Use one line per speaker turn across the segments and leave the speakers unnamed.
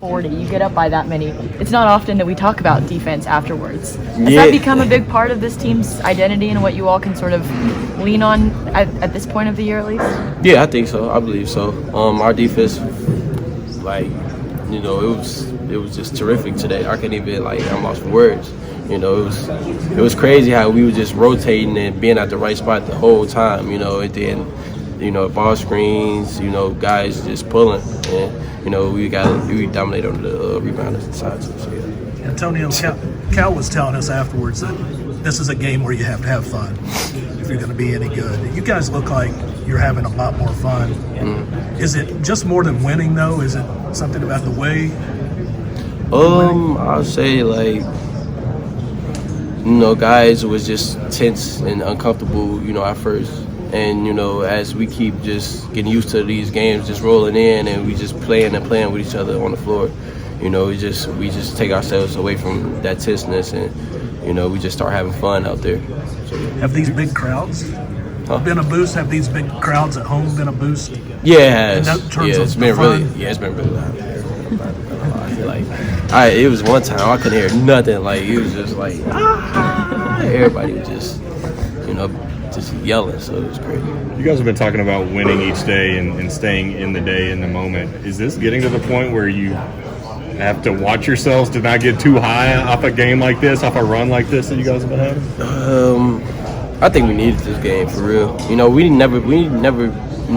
40, you get up by that many. It's not often that we talk about defense afterwards. Has that become a big part of this team's identity and what you all can sort of lean on at this point of the year at least?
Yeah, I think so. I believe so. Our defense, it was just terrific today. I can't even I'm lost for words. It was crazy how we were just rotating and being at the right spot the whole time. And then ball screens, guys just pulling, and we dominated on the rebounding side too. So yeah.
Antonio, Cal was telling us afterwards that this is a game where you have to have fun if you're going to be any good. You guys look like you're having a lot more fun.
Mm-hmm.
Is it just more than winning though? Is it something about the way?
I'll say guys was just tense and uncomfortable, at first. And, as we keep just getting used to these games, just rolling in and we just playing with each other on the floor, we just take ourselves away from that tenseness and, we just start having fun out there. So,
have these big crowds been a boost? Have these big crowds at home been a boost?
Yeah, it has. It's been really loud. I feel it was one time I couldn't hear nothing. It was just everybody was just yelling, so it was crazy.
You guys have been talking about winning each day and staying in the day, in the moment. Is this getting to the point where you have to watch yourselves to not get too high off a game like this, off a run like this that you guys have been having?
I think we needed this game for real. We never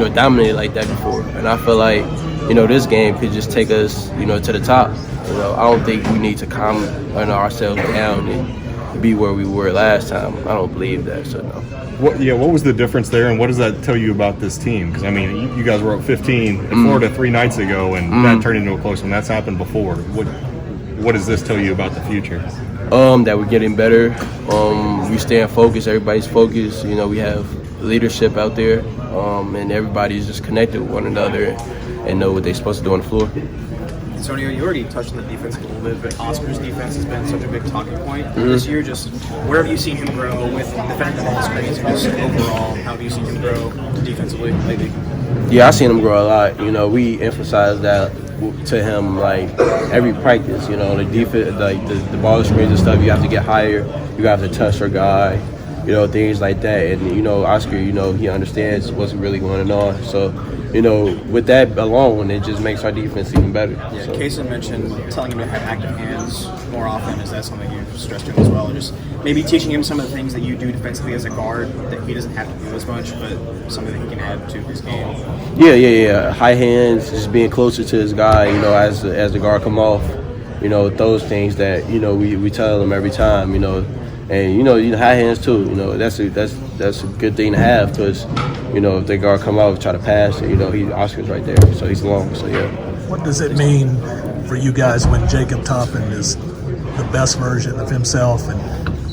dominated like that before, and I feel like this game could just take us to the top. I don't think we need to calm ourselves down and be where we were last time. I don't believe that. So no.
What was the difference there, and what does that tell you about this team? Because you guys were up 15 in Florida 3 nights ago, and that turned into a close one. That's happened before. What does this tell you about the future?
That we're getting better. We staying focused. Everybody's focused. We have leadership out there, and everybody's just connected with one another and know what they're supposed to do on the floor.
Antonio, you already touched on the defense a little bit, but Oscar's defense has been such a big talking point this year. Just where have you seen him grow with defending the ball screens, and just overall, how have you seen him grow defensively lately?
Yeah, I've seen him grow a lot. We emphasize that to him every practice. The defense, the ball screens and stuff. You have to get higher. You have to touch your guy. Things like that. And Oscar, he understands what's really going on. So. With that alone, it just makes our defense even better.
Yeah, so. Kaysen mentioned telling him to have active hands more often. Is that something you've stressed to him as well? Or just maybe teaching him some of the things that you do defensively as a guard that he doesn't have to do as much, but something that he can add to his game? Yeah.
High hands, just being closer to his guy, as the guard come off. Those things that, we tell him every time, and high hands too. That's a good thing to have because if the guard come out and try to pass it, Oscar's right there, so he's long. So yeah.
What does it mean for you guys when Jacob Toppin is the best version of himself and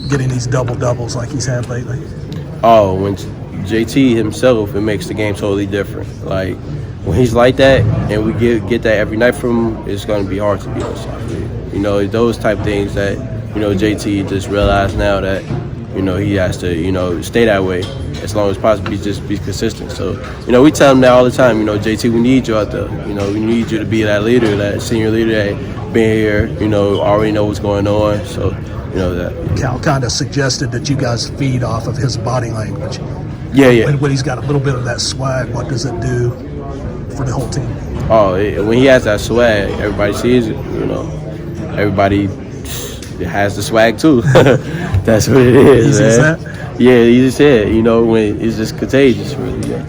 getting these double doubles like he's had lately?
When JT himself, it makes the game totally different. When he's like that, and we get that every night from him, it's going to be hard to beat us. Those type of things that. JT just realized now that, he has to, stay that way as long as possible, just be consistent. So, we tell him that all the time, JT, we need you out there. We need you to be that leader, that senior leader that been here, already know what's going on. So, that.
Cal kind of suggested that you guys feed off of his body language.
Yeah.
When he's got a little bit of that swag, what does it do for the whole team?
When he has that swag, everybody sees it, Everybody has the swag too. That's what it is.
He sees that?
Yeah, he just said, when it's just contagious, really. Yeah.